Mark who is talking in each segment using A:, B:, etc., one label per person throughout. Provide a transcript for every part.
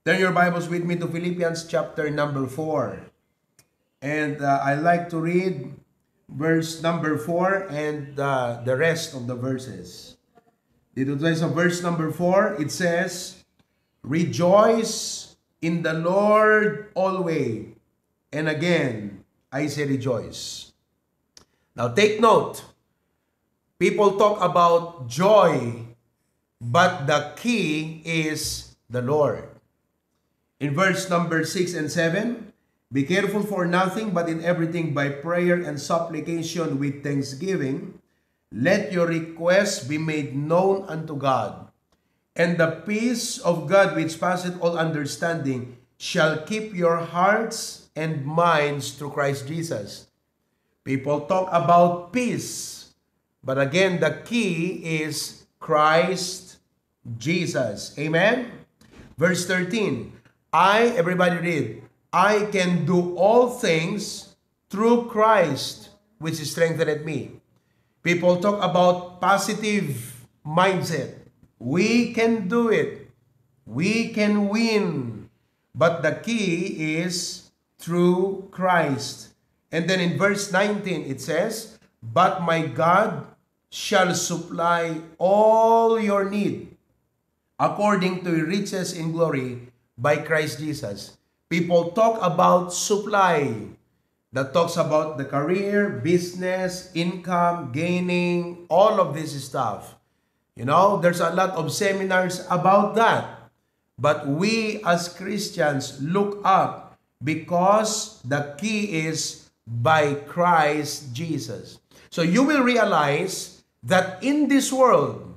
A: Turn your Bibles with me to Philippians chapter number 4. And I like to read verse number 4 and the rest of the verses. Dito tayo sa verse number 4, it says, Rejoice in the Lord always. And again, I say rejoice. Now take note, people talk about joy, but the key is the Lord. In verse number 6 and 7, Be careful for nothing, but in everything by prayer and supplication with thanksgiving, let your requests be made known unto God. And the peace of God which passeth all understanding shall keep your hearts and minds through Christ Jesus. People talk about peace, but again, the key is Christ Jesus. Amen? Verse 13, everybody read, I can do all things through Christ, which strengtheneth me. People talk about positive mindset. We can do it. We can win. But the key is through Christ. And then in verse 19, it says, But my God shall supply all your need according to your riches in glory by Christ Jesus. People talk about supply. That talks about the career, business, income, gaining, all of this stuff. You know, there's a lot of seminars about that. But we as Christians look up because the key is by Christ Jesus. So you will realize that in this world,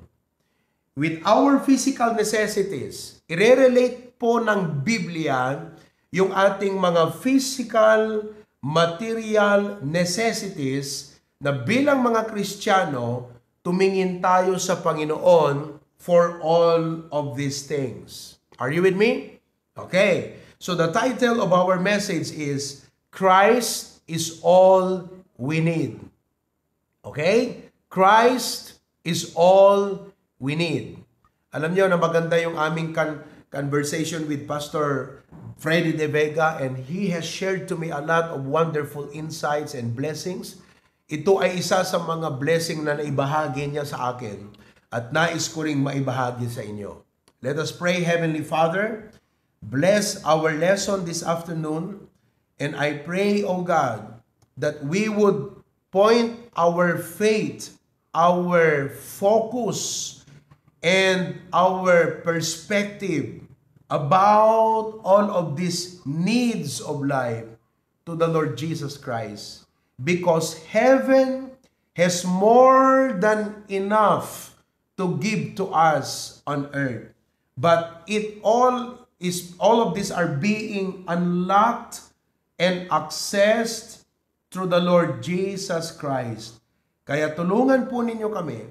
A: with our physical necessities, i-relate po ng Biblia yung ating mga physical, material necessities na bilang mga Kristiyano, tumingin tayo sa Panginoon for all of these things. Are you with me? Okay. So the title of our message is, Christ is all we need. Okay? Christ is all we need. Alam niyo na maganda yung aming conversation with Pastor Freddy De Vega, and he has shared to me a lot of wonderful insights and blessings. Ito ay isa sa mga blessing na naibahagi niya sa akin at nais ko ring maibahagi sa inyo. Let us pray. Heavenly Father, bless our lesson this afternoon, and I pray, O God, that we would point our faith, our focus, and our perspective about all of these needs of life to the Lord Jesus Christ. Because heaven has more than enough to give to us on earth. But all of these are being unlocked and accessed through the Lord Jesus Christ. Kaya tulungan po ninyo kami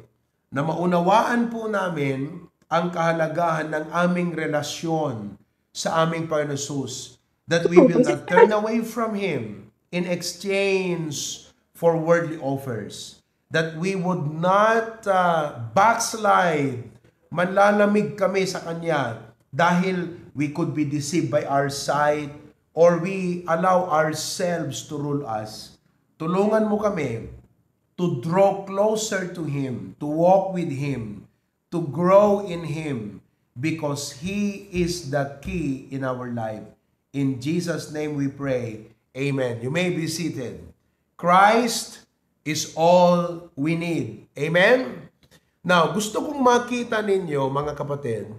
A: na maunawaan po namin ang kahalagahan ng aming relasyon sa aming Panginoon Jesus, that we will not turn away from Him in exchange for worldly offers, that we would not backslide, manlalamig kami sa Kanya dahil we could be deceived by our sight or we allow ourselves to rule us. Tulungan mo kami to draw closer to Him, to walk with Him, to grow in Him, because He is the key in our life. In Jesus' name we pray. Amen. You may be seated. Christ is all we need. Amen? Now, gusto kong makita ninyo, mga kapatid,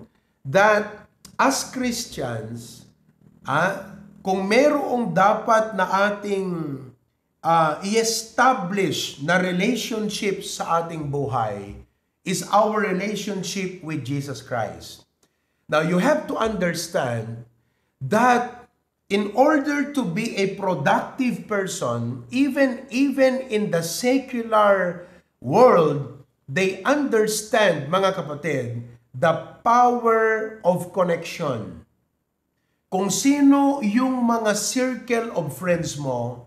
A: that as Christians, kung merong dapat na ating i-establish na relationship sa ating buhay, is our relationship with Jesus Christ. Now, you have to understand that in order to be a productive person, even in the secular world, they understand, mga kapatid, the power of connection. Kung sino yung mga circle of friends mo,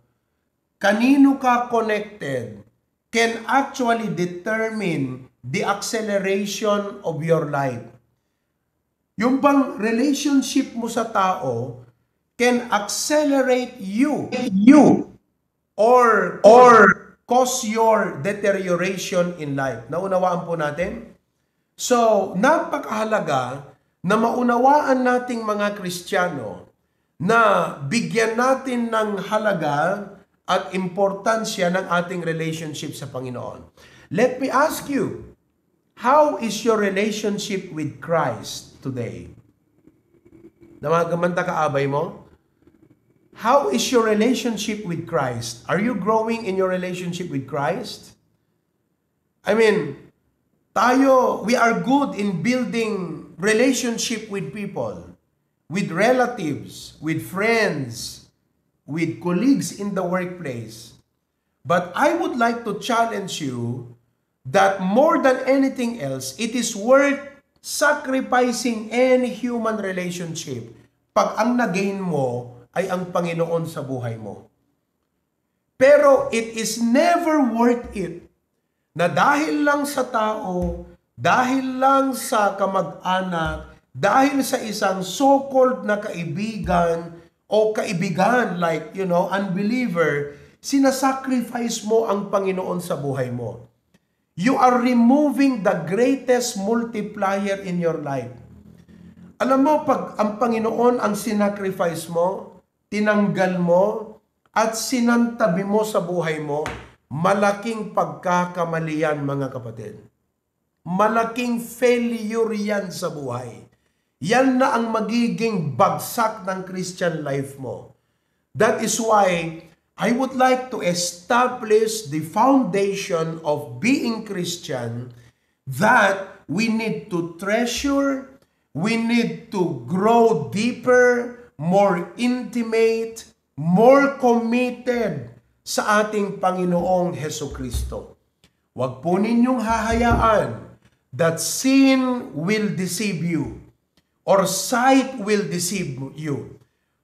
A: kanino ka connected, can actually determine the acceleration of your life. Yung bang relationship mo sa tao can accelerate you or cause your deterioration in life. Naunawaan po natin? So, napakahalaga na maunawaan nating mga Kristiyano na bigyan natin ng halaga at importansya ng ating relationship sa Panginoon. Let me ask you, how is your relationship with Christ today? Namagamanta ka abay mo? How is your relationship with Christ? Are you growing in your relationship with Christ? I mean, we are good in building relationship with people, with relatives, with friends, with colleagues in the workplace. But I would like to challenge you that more than anything else, it is worth sacrificing any human relationship pag ang nagain mo ay ang Panginoon sa buhay mo. Pero it is never worth it na dahil lang sa tao, dahil lang sa kamag-anak, dahil sa isang so-called na kaibigan o kaibigan like, unbeliever, sinasacrifice mo ang Panginoon sa buhay mo. You are removing the greatest multiplier in your life. Alam mo, pag ang Panginoon ang sinacrifice mo, tinanggal mo, at sinantabi mo sa buhay mo, malaking pagkakamalian, mga kapatid. Malaking failure yan sa buhay. Yan na ang magiging bagsak ng Christian life mo. That is why I would like to establish the foundation of being Christian that we need to treasure, we need to grow deeper, more intimate, more committed sa ating Panginoong Hesukristo. Huwag po ninyong hahayaan that sin will deceive you or sight will deceive you.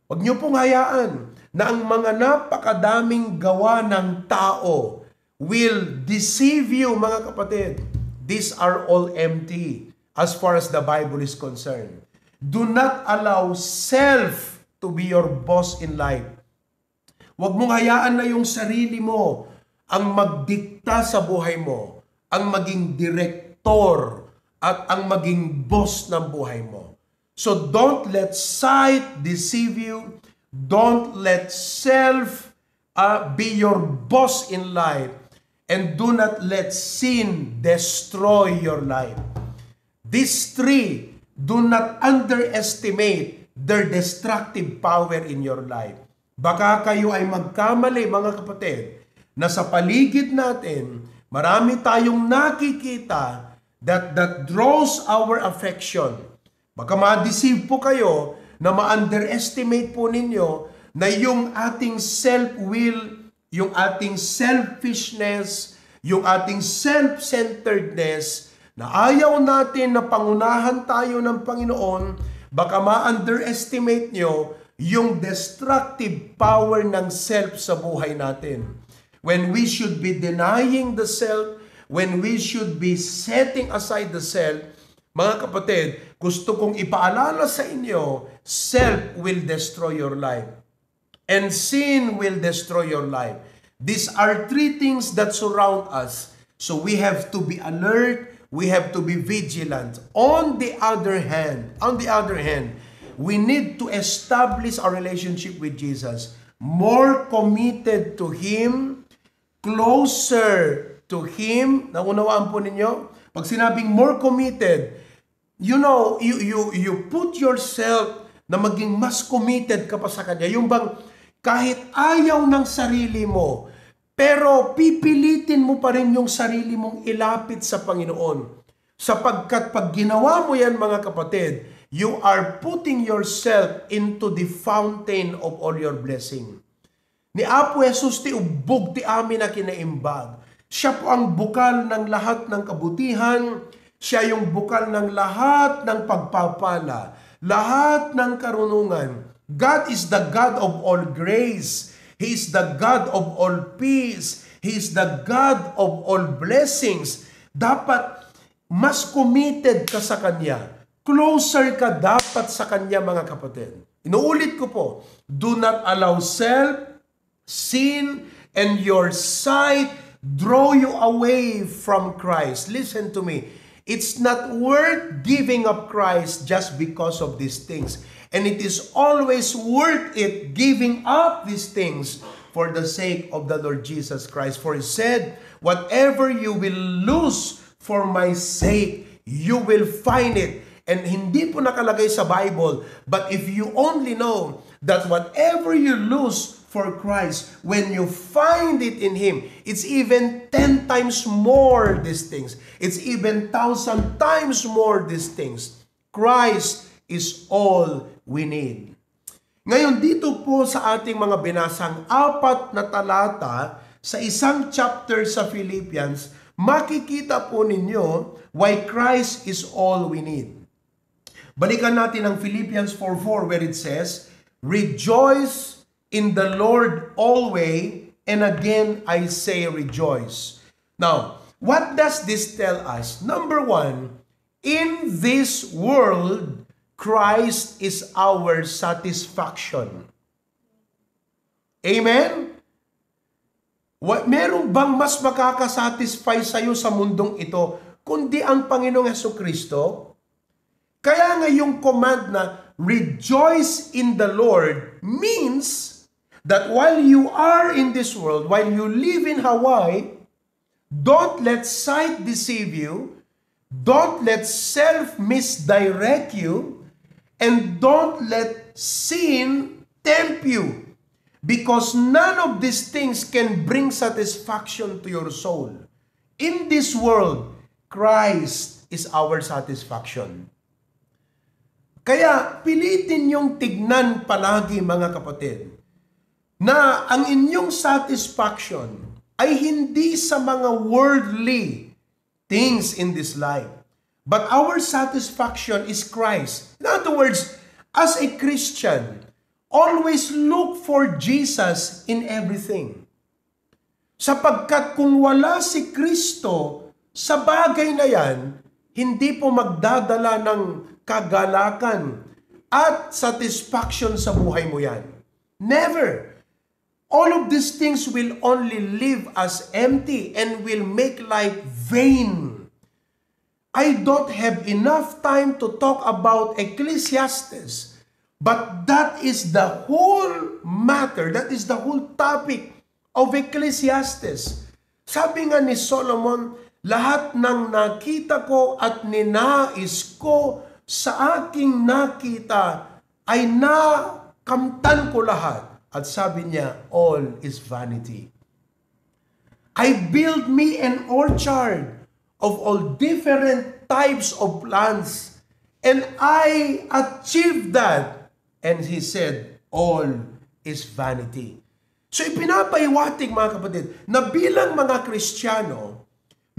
A: Huwag niyo pong hayaan na ang mga napakadaming gawa ng tao will deceive you, mga kapatid. These are all empty as far as the Bible is concerned. Do not allow self to be your boss in life. Huwag mong hayaan na yung sarili mo ang magdikta sa buhay mo, ang maging direktor at ang maging boss ng buhay mo. So don't let sight deceive you. Don't let self be your boss in life. And do not let sin destroy your life. These three, do not underestimate their destructive power in your life. Baka kayo ay magkamali, mga kapatid, na sa paligid natin, marami tayong nakikita that draws our affection. Baka ma-deceive po kayo na ma-underestimate po ninyo na yung ating self-will, yung ating selfishness, yung ating self-centeredness, na ayaw natin na pangunahan tayo ng Panginoon, baka ma-underestimate nyo yung destructive power ng self sa buhay natin. When we should be denying the self, when we should be setting aside the self, mga kapatid, gusto kong ipaalala sa inyo, self will destroy your life. And sin will destroy your life. These are three things that surround us. So we have to be alert, we have to be vigilant. On the other hand, we need to establish our relationship with Jesus. More committed to Him, closer to Him. Naunawaan po ninyo? Pag sinabing more committed, you put yourself na maging mas committed ka pa sa Kanya. Yung bang kahit ayaw ng sarili mo, pero pipilitin mo pa rin yung sarili mong ilapit sa Panginoon. Sapagkat pag ginawa mo yan, mga kapatid, you are putting yourself into the fountain of all your blessing. Ni Apo Jesus ti ubog ti amin na kinaimbag. Siya po ang bukal ng lahat ng kabutihan. Siya yung bukal ng lahat ng pagpapala, lahat ng karunungan. God is the God of all grace. He is the God of all peace. He is the God of all blessings. Dapat mas committed ka sa Kanya. closer ka dapat sa Kanya, mga kapatid. Inuulit ko po, do not allow self, sin, and your sight draw you away from Christ. Listen to me. It's not worth giving up Christ just because of these things. And it is always worth it giving up these things for the sake of the Lord Jesus Christ. For He said, whatever you will lose for my sake, you will find it. And hindi po nakalagay sa Bible, but if you only know that whatever you lose for Christ, when you find it in Him, it's even 10 times more these things. It's even 1,000 times more these things. Christ is all we need. Ngayon, dito po sa ating mga binasang 4 na talata sa isang chapter sa Philippians, makikita po ninyo why Christ is all we need. Balikan natin ang Philippians 4:4 where it says, rejoice in the Lord always, and again I say rejoice. Now, what does this tell us? Number 1, in this world, Christ is our satisfaction. Amen? Meron bang mas makakasatisfy sa iyo sa mundong ito kundi ang Panginoong Hesukristo? Kaya nga yung command na rejoice in the Lord means that while you are in this world, while you live in Hawaii, don't let sight deceive you, don't let self misdirect you, and don't let sin tempt you. Because none of these things can bring satisfaction to your soul. In this world, Christ is our satisfaction. Kaya pilitin yung tignan palagi, mga kapatid, na ang inyong satisfaction ay hindi sa mga worldly things in this life. But our satisfaction is Christ. In other words, as a Christian, always look for Jesus in everything. Sapagkat kung wala si Kristo sa bagay na yan, hindi po magdadala ng kagalakan at satisfaction sa buhay mo yan. Never. All of these things will only leave us empty and will make life vain. I don't have enough time to talk about Ecclesiastes, but that is the whole matter, that is the whole topic of Ecclesiastes. Sabi nga ni Solomon, lahat ng nakita ko at ninais ko sa aking nakita ay nakamtan ko lahat. At sabi niya, all is vanity. I built me an orchard of all different types of plants, and I achieved that. And he said, all is vanity. So ipinapahiwatig, mga kapatid, na bilang mga Kristiyano,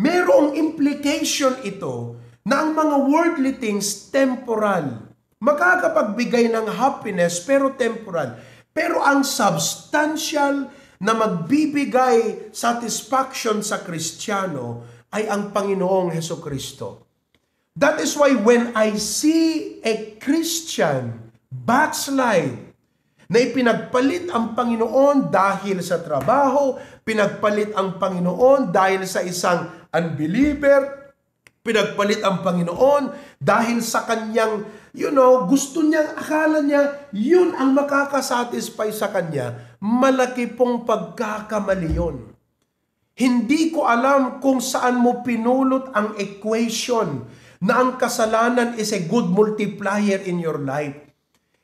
A: merong implication ito na ang mga worldly things temporal. Makakapagbigay ng happiness pero temporal. Pero ang substantial na magbibigay satisfaction sa Kristiyano ay ang Panginoong Hesukristo. That is why when I see a Christian backslide, na ipinagpalit ang Panginoon dahil sa trabaho, pinagpalit ang Panginoon dahil sa isang unbeliever, pinagpalit ang Panginoon dahil sa kanyang, gusto niyang, akala niya, yun ang makakasatisfy sa kanya, malaki pong pagkakamali yun. Hindi ko alam kung saan mo pinulot ang equation na ang kasalanan is a good multiplier in your life.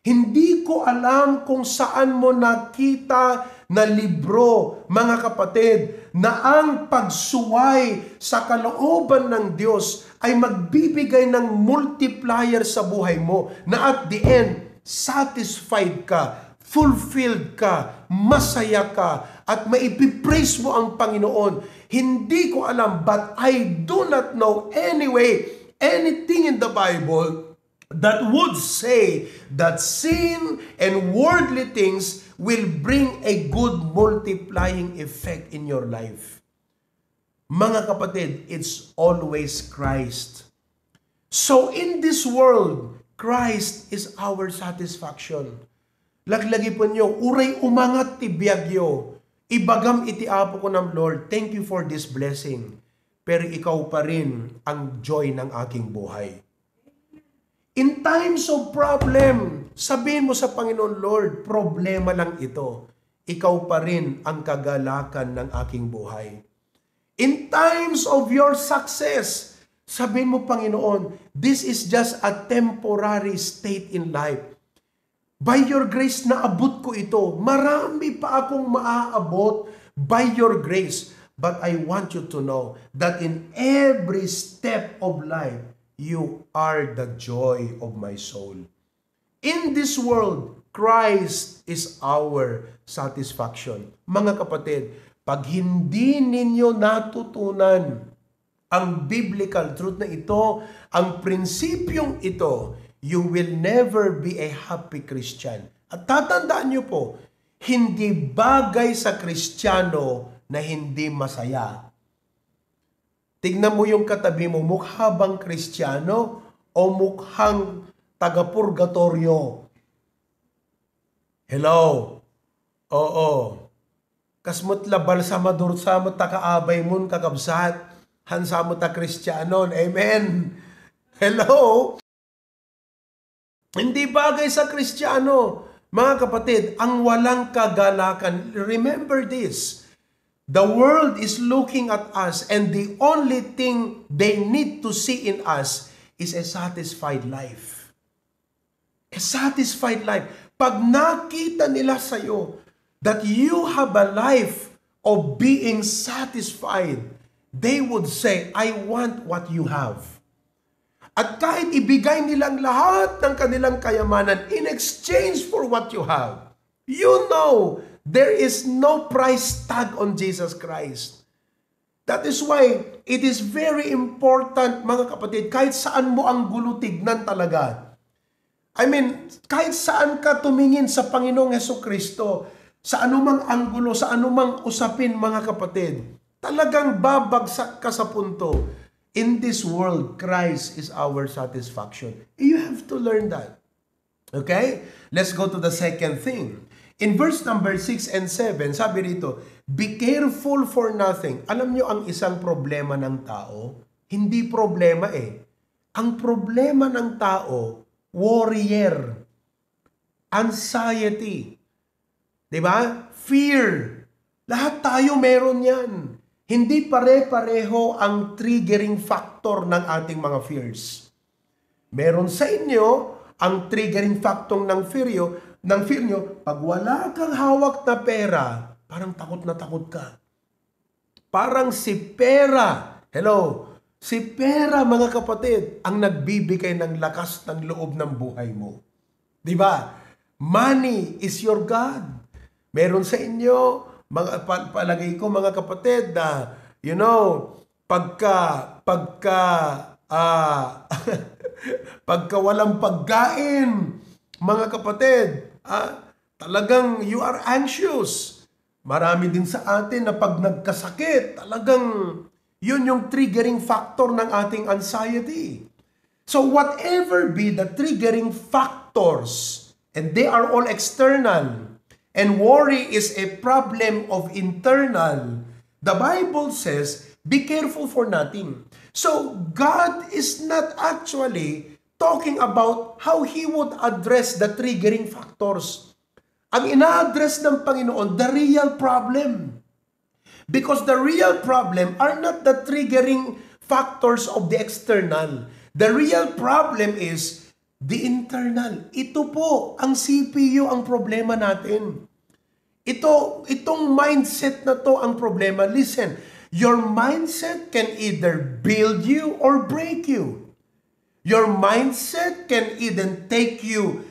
A: Hindi ko alam kung saan mo nakita na libro, mga kapatid, na ang pagsuway sa kalooban ng Diyos ay magbibigay ng multiplier sa buhay mo na at the end, satisfied ka, fulfilled ka, masaya ka, at maipipraise mo ang Panginoon. Hindi ko alam, but I do not know anything in the Bible that would say that sin and worldly things will bring a good multiplying effect in your life. Mga kapatid, it's always Christ. So in this world, Christ is our satisfaction. Laglagi po nyo, uray umangat ti biyagyo, ibagam iti apo ko ng Lord, thank you for this blessing. Pero ikaw pa rin ang joy ng aking buhay. In times of problem, sabihin mo sa Panginoon, Lord, problema lang ito. Ikaw pa rin ang kagalakan ng aking buhay. In times of your success, sabihin mo, Panginoon, this is just a temporary state in life. By your grace, naabot ko ito. Marami pa akong maaabot by your grace. But I want you to know that in every step of life, you are the joy of my soul. In this world, Christ is our satisfaction. Mga kapatid, pag hindi ninyo natutunan ang biblical truth na ito, ang prinsipyong ito, you will never be a happy Christian. At tatandaan nyo po, hindi bagay sa Kristiyano na hindi masaya. Tignan mo yung katabi mo, mukha bang Kristiyano o mukhang taga-purgatorio? Hello? Oo. Kasmut labal sa madur sa mo takaabay mo kakabsat. Hansa mo ta Kristiyano. Amen. Hello? Hindi bagay sa Kristiyano. Mga kapatid, ang walang kagalakan. Remember this. The world is looking at us and the only thing they need to see in us is a satisfied life. A satisfied life. Pag nakita nila sa'yo that you have a life of being satisfied, they would say, I want what you have. At kahit ibigay nilang lahat ng kanilang kayamanan in exchange for what you have, you know, there is no price tag on Jesus Christ. That is why it is very important, mga kapatid, kahit saan mo ang gulo tignan talaga. I mean, kahit saan ka tumingin sa Panginoong Hesukristo, sa anumang anggulo, sa anumang usapin, mga kapatid, talagang babagsak ka sa punto. In this world, Christ is our satisfaction. You have to learn that. Okay? Let's go to the second thing. In verse number 6 and 7, sabi rito, be careful for nothing. Alam nyo ang isang problema ng tao? Hindi problema eh. Ang problema ng tao, warrior, anxiety, diba? Fear. Lahat tayo meron yan. Hindi pare-pareho ang triggering factor ng ating mga fears. Meron sa inyo ang triggering factor ng fear nyo, pag wala kang hawak na pera, parang takot na takot ka. Parang si pera, si pera mga kapatid, ang nagbibigay ng lakas ng loob ng buhay mo. Diba? Money is your God. Meron sa inyo, palagay ko mga kapatid na, pagka walang pagkain, mga kapatid, talagang you are anxious. Marami din sa atin na pag nagkasakit, talagang yun yung triggering factor ng ating anxiety. So whatever be the triggering factors, and they are all external, and worry is a problem of internal, the Bible says, be careful for nothing. So God is not actually talking about how He would address the triggering factors. Ang ina-address ng Panginoon, the real problem. Because the real problem are not the triggering factors of the external. The real problem is the internal. Ito po, ang CPU ang problema natin. Itong mindset na to ang problema. Listen, your mindset can either build you or break you. Your mindset can either take you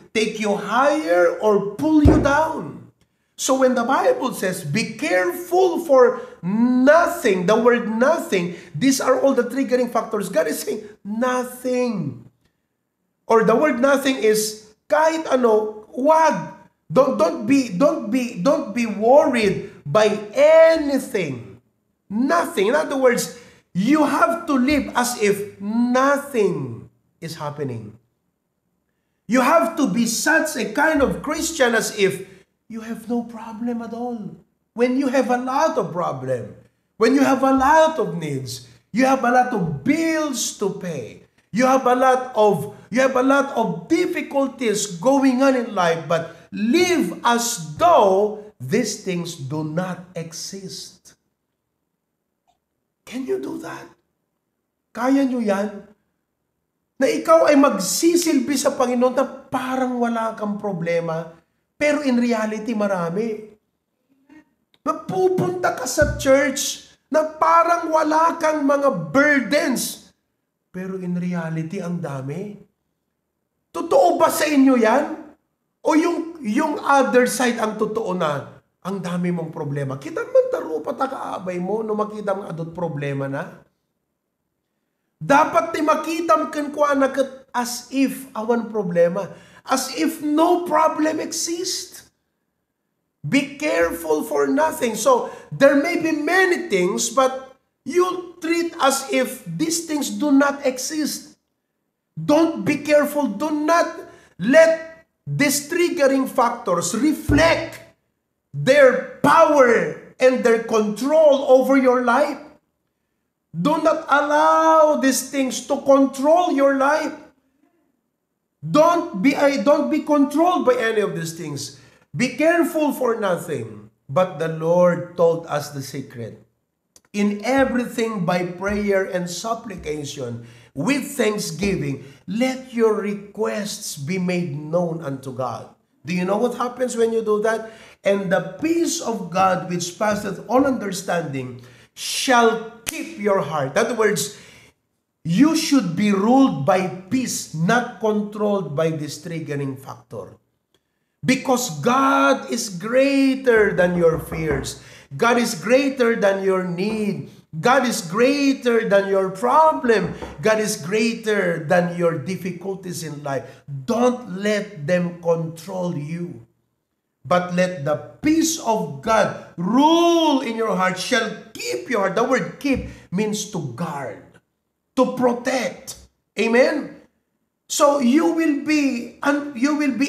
A: higher or pull you down. So when the Bible says, be careful for nothing, the word nothing, these are all the triggering factors. God is saying, nothing. Or the word nothing is, kahit ano, wag. Don't be worried by anything. Nothing. In other words, you have to live as if nothing is happening. You have to be such a kind of Christian as if you have no problem at all. When you have a lot of problem, when you have a lot of needs, you have a lot of bills to pay, you have a lot of difficulties going on in life, but live as though these things do not exist. Can you do that? Kaya nyo yan? Na ikaw ay magsisilbi sa Panginoon na parang wala kang problema, pero in reality marami. Mapupunta ka sa church na parang wala kang mga burdens, pero in reality ang dami. Totoo ba sa inyo yan? O yung other side ang totoo na ang dami mong problema? Kita man taro patakaabay mo no makita mong adot problema na. Dapat ti makitam kenkwa na as if awan problema. As if no problem exists. Be careful for nothing. So, there may be many things, but you treat as if these things do not exist. Don't be careful. Do not let these triggering factors reflect their power and their control over your life. Do not allow these things to control your life. Don't be controlled by any of these things. Be careful for nothing. But the Lord told us the secret. In everything by prayer and supplication, with thanksgiving, let your requests be made known unto God. Do you know what happens when you do that? And the peace of God, which passeth all understanding, shall keep your heart. In other words, you should be ruled by peace, not controlled by this triggering factor. Because God is greater than your fears. God is greater than your need. God is greater than your problem. God is greater than your difficulties in life. Don't let them control you. But let the peace of God rule in your heart, shall keep your heart. The word keep means to guard, to protect. Amen? So you will be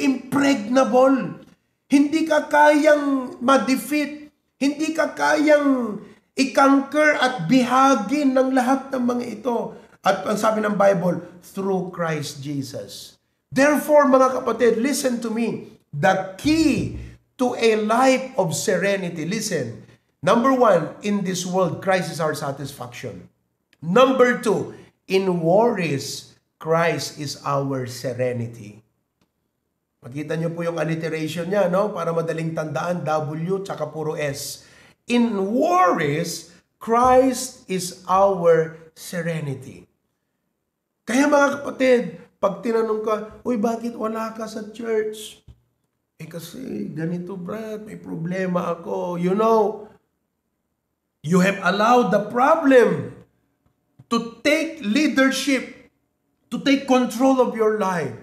A: impregnable. Hindi ka kayang ma-defeat. Hindi ka kayang i-conquer at bihagin ng lahat ng mga ito. At ang sabi ng Bible, through Christ Jesus. Therefore, mga kapatid, listen to me. The key to a life of serenity. Listen. Number one, in this world, Christ is our satisfaction. Number two, in worries, Christ is our serenity. Makita nyo po yung alliteration niya, no? Para madaling tandaan, W tsaka puro S. In worries, Christ is our serenity. Kaya mga kapatid, pag tinanong ka, uy, bakit wala ka sa church? Eh kasi ganito, Brad, may problema ako. You know, you have allowed the problem to take leadership, to take control of your life.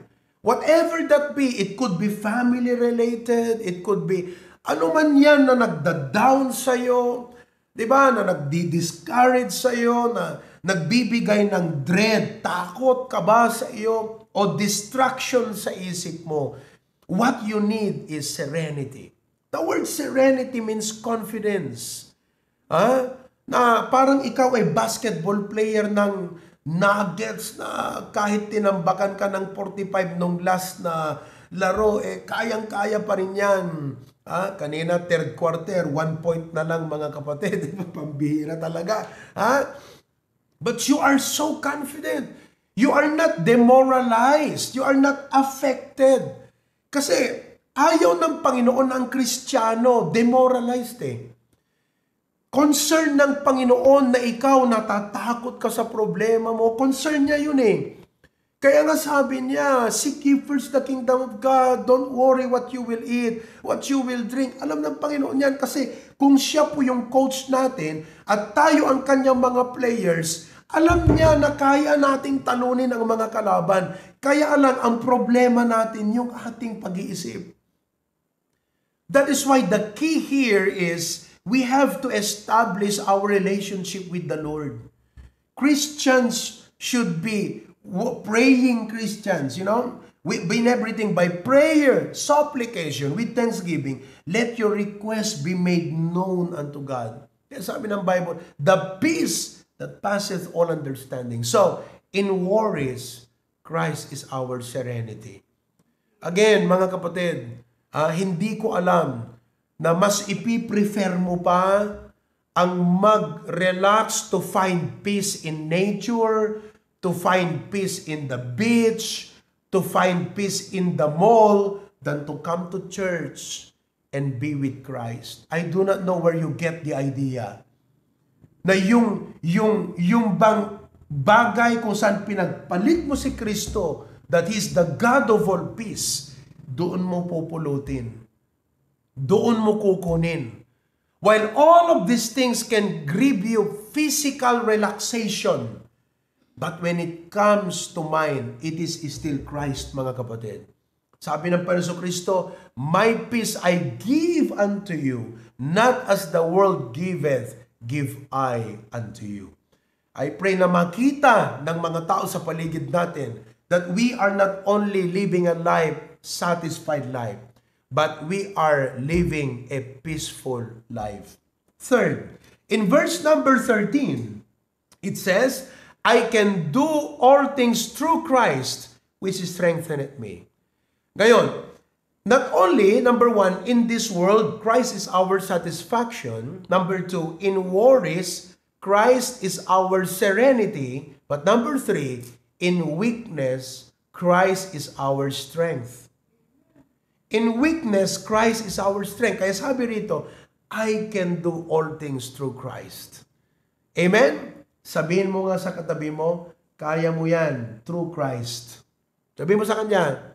A: Whatever that be, it could be family related, it could be ano man yan na nagda-down sa'yo, di ba, na nagdi-discourage sa'yo, na nagbibigay ng dread, takot ka ba sa iyo, o distraction sa isip mo. What you need is serenity. The word serenity means confidence. Na parang ikaw ay basketball player ng Nuggets na kahit tinambakan ka ng 45 nung last na laro, kayang-kaya pa rin yan. Kanina, third quarter, 1 point na lang mga kapatid. Pambihira talaga. But you are so confident. You are not demoralized. You are not affected. Kasi ayaw ng Panginoon ang Kristiyano, demoralized Concern ng Panginoon na ikaw natatakot ka sa problema mo. Concern niya yun Kaya nga sabi niya, seek ye first the kingdom of God. Don't worry what you will eat, what you will drink. Alam ng Panginoon yan kasi kung siya po yung coach natin at tayo ang kanyang mga players, alam niya na kaya nating talunin ang mga kalaban. Kaya lang ang problema natin yung ating pag-iisip. That is why the key here is we have to establish our relationship with the Lord. Christians should be praying Christians, you know, in everything by prayer, supplication, with thanksgiving, let your request be made known unto God. Kaya sabi ng Bible, the peace that passeth all understanding. So, in worries, Christ is our serenity. Again, mga kapatid, hindi ko alam na mas ipiprefer mo pa ang mag-relax to find peace in nature, to find peace in the beach, to find peace in the mall, than to come to church and be with Christ. I do not know where you get the idea na yung bang bagay kung saan pinagpalit mo si Kristo, that He's the God of all peace, doon mo pupulutin. Doon mo kukunin. While all of these things can give you physical relaxation, but when it comes to mind, it is still Christ, mga kapatid. Sabi ng Panginoon Kristo, my peace I give unto you, not as the world giveth, give I unto you. I pray na makita ng mga tao sa paligid natin that we are not only living a life, satisfied life, but we are living a peaceful life. Third, in verse number 13, it says, I can do all things through Christ, which strengtheneth me. Ngayon, not only, number one, in this world, Christ is our satisfaction. Number two, in worries, Christ is our serenity. But number three, in weakness, Christ is our strength. In weakness, Christ is our strength. Kaya sabi rito, I can do all things through Christ. Amen? Sabihin mo nga sa katabi mo, kaya mo yan through Christ. Sabihin mo sa kanya,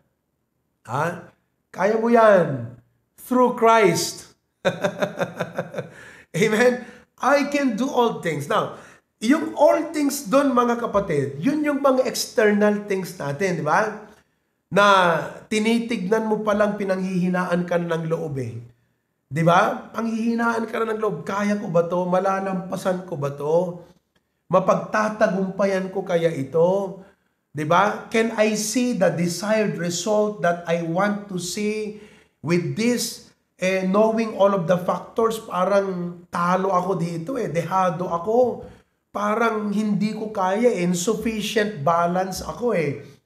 A: kaya mo yan through Christ. Amen? I can do all things. Now, yung all things doon, mga kapatid, yun yung mga external things natin, di ba? Na tinitignan mo palang pinanghihinaan ka ng loob eh. Di ba? Panghihinaan ka na ng loob. Kaya ko ba to? Malalampasan ko ba to? Mapagtatagumpayan ko kaya ito? 'Di ba? Can I see the desired result that I want to see with this? Knowing all of the factors, parang talo ako dito dehado ako. Parang hindi ko kaya insufficient balance ako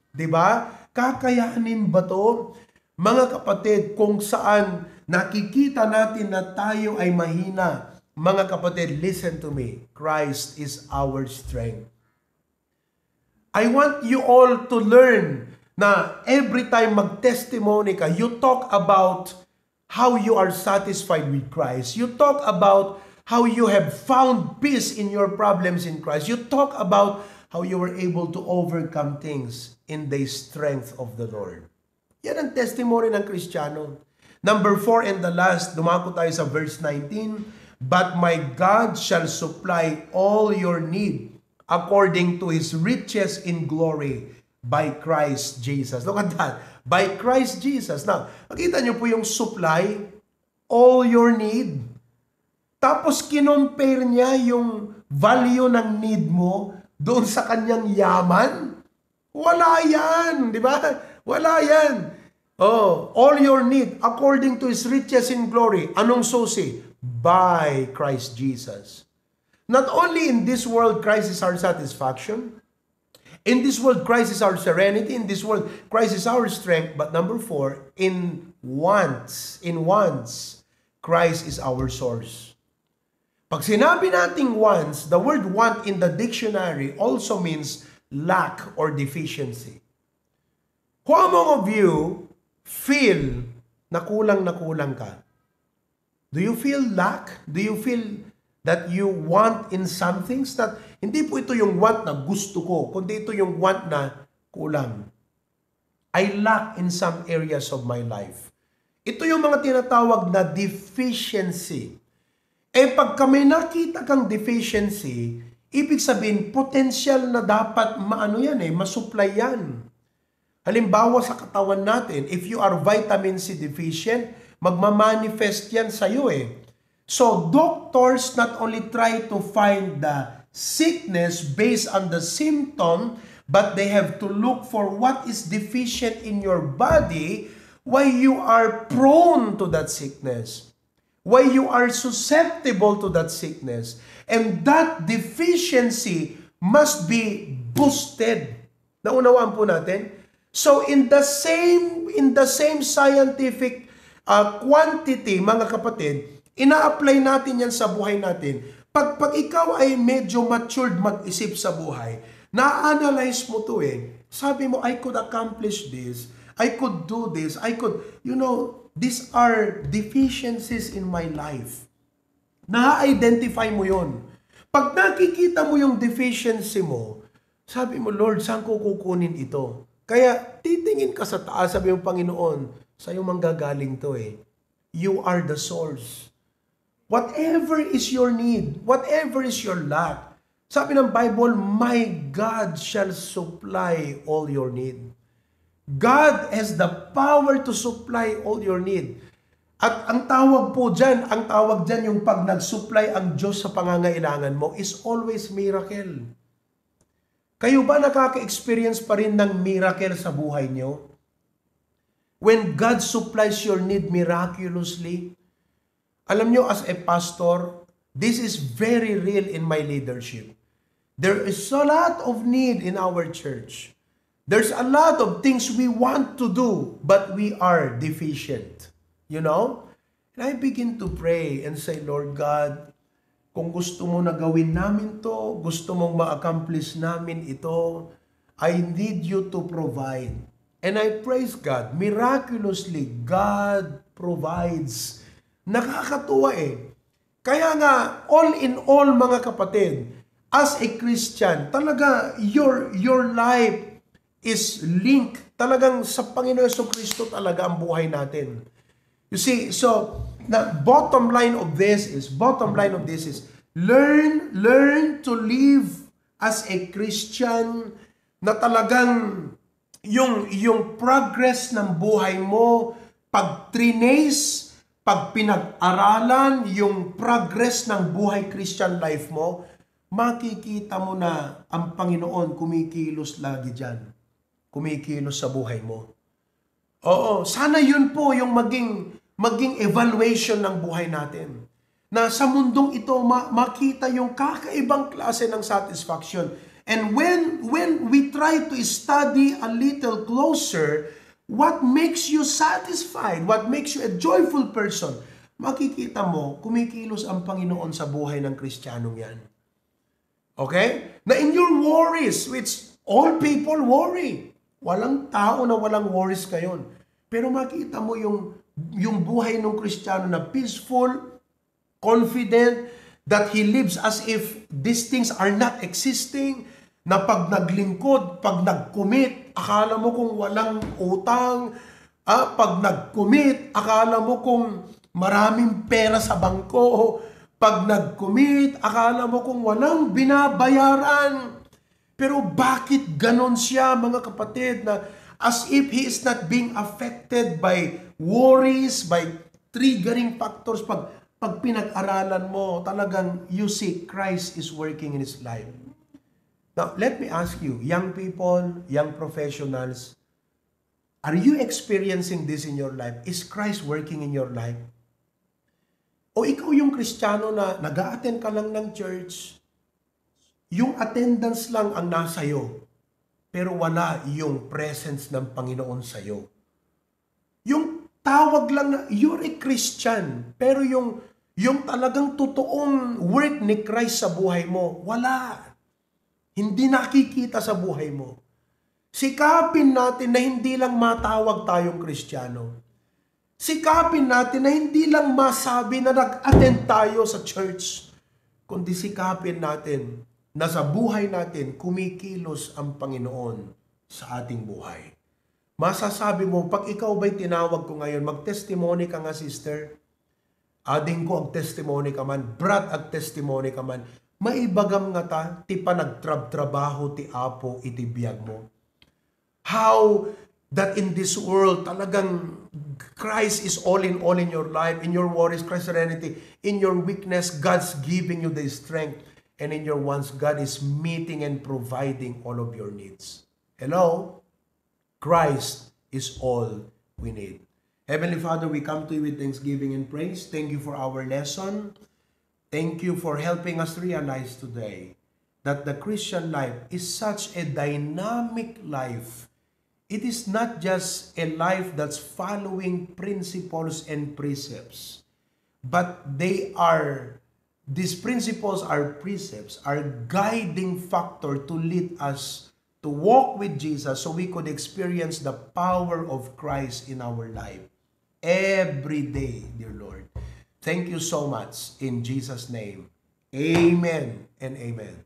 A: 'Di ba? Kakayanin ba 'to? Mga kapatid, kung saan nakikita natin na tayo ay mahina, mga kapatid, listen to me. Christ is our strength. I want you all to learn na every time mag-testimony ka, you talk about how you are satisfied with Christ. You talk about how you have found peace in your problems in Christ. You talk about how you were able to overcome things in the strength of the Lord. Yan ang testimony ng Kristiyano. Number 4 and the last, dumako tayo sa verse 19. But my God shall supply all your need according to His riches in glory by Christ Jesus. Look at that. By Christ Jesus. Now, makita niyo po yung supply, all your need. Tapos kinompare niya yung value ng need mo doon sa kanyang yaman. Wala yan, di ba? Wala yan. All your need according to His riches in glory. Anong susi? By Christ Jesus. Not only in this world, Christ is our satisfaction. In this world, Christ is our serenity. In this world, Christ is our strength. But number 4, in wants, Christ is our source. Pag sinabi nating wants, the word want in the dictionary also means lack or deficiency. How among of you feel na kulang ka? Do you feel lack? Do you feel that you want in some things? That hindi po ito yung want na gusto ko, kundi ito yung want na kulang. I lack in some areas of my life. Ito yung mga tinatawag na deficiency. Pag may nakita kang deficiency, ibig sabihin, potential na dapat masupply yan. Halimbawa sa katawan natin, if you are vitamin C deficient, magmamanifest yan sa'yo So, doctors not only try to find the sickness based on the symptom, but they have to look for what is deficient in your body, why you are prone to that sickness, why you are susceptible to that sickness. And that deficiency must be boosted. Naunawaan po natin? So in the same scientific quantity, mga kapatid, ina-apply natin yan sa buhay natin. Pag ikaw ay medyo matured mag-isip sa buhay, na-analyze mo to sabi mo, I could accomplish this, I could do this, these are deficiencies in my life. Na-identify mo yon. Pag nakikita mo yung deficiency mo, sabi mo, Lord, saan ko kukunin ito? Kaya titingin ka sa taas, sabi mo, Panginoon, sa'yo manggagaling to You are the source. Whatever is your need, whatever is your lack, sabi ng Bible, my God shall supply all your need. God has the power to supply all your need. At ang tawag dyan yung pag nag-supply ang Diyos sa pangangailangan mo is always miracle. Kayo ba nakaka-experience pa rin ng miracle sa buhay nyo? When God supplies your need miraculously, alam nyo, as a pastor, this is very real in my leadership. There is a lot of need in our church. There's a lot of things we want to do, but we are deficient. And I begin to pray and say, Lord God, kung gusto mo na gawin namin to, gusto mong ma-accomplish namin ito, I need you to provide. And I praise God. Miraculously, God provides. Nakakatuwa Kaya nga, all in all, mga kapatid, as a Christian, talaga, your life is linked. Talagang sa Panginoon Jesucristo talaga ang buhay natin. You see, so, the bottom line of this is, learn to live as a Christian na talagang yung progress ng buhay mo, pag trinace, pag pinag-aralan, yung progress ng buhay Christian life mo, makikita mo na ang Panginoon kumikilos lagi dyan. Kumikilos sa buhay mo. Oo, sana yun po yung maging evaluation ng buhay natin. Na sa mundong ito, makita yung kakaibang klase ng satisfaction. And when we try to study a little closer, what makes you satisfied, what makes you a joyful person, makikita mo, kumikilos ang Panginoon sa buhay ng Kristiyanong yan. Okay? Na in your worries, which all people worry. Walang tao na walang worries ngayon. Pero makita mo yung buhay ng Kristiyano na peaceful, confident, that he lives as if these things are not existing, na pag naglingkod, pag nag-commit, akala mo kung walang utang, pag nag-commit, akala mo kung maraming pera sa bangko, pag nag-commit, akala mo kung walang binabayaran. Pero bakit ganon siya, mga kapatid, na as if he is not being affected by worries, by triggering factors? Pag pinag-aralan mo, talagang you see Christ is working in his life. Now, let me ask you, young people, young professionals, are you experiencing this in your life? Is Christ working in your life? O ikaw yung Kristiyano na nag-a-attend ka lang ng church, yung attendance lang ang nasa'yo, pero wala yung presence ng Panginoon sa'yo. Yung tawag lang na, you're a Christian, pero yung talagang totoong work ni Christ sa buhay mo, wala. Hindi nakikita sa buhay mo. Sikapin natin na hindi lang matawag tayong Kristiyano. Sikapin natin na hindi lang masabi na nag-attend tayo sa church, kundi sikapin natin na sa buhay natin, kumikilos ang Panginoon sa ating buhay. Masasabi mo, pag ikaw ba'y tinawag ko ngayon, mag-testimony ka nga, sister. Ading ko ang testimony ka man, brat ang testimony ka man, maibagam nga ta, ti pa nagtrabaho ti Apo iti biyag mo. How that in this world, talagang Christ is all in your life, in your worries, Christ's serenity, in your weakness, God's giving you the strength. and in your wants, God is meeting and providing all of your needs. Hello? Christ is all we need. Heavenly Father, we come to you with thanksgiving and praise. Thank you for our lesson. Thank you for helping us realize today that the Christian life is such a dynamic life. It is not just a life that's following principles and precepts, but these principles are precepts, are guiding factor to lead us to walk with Jesus so we could experience the power of Christ in our life every day, dear Lord. Thank you so much in Jesus' name. Amen and amen.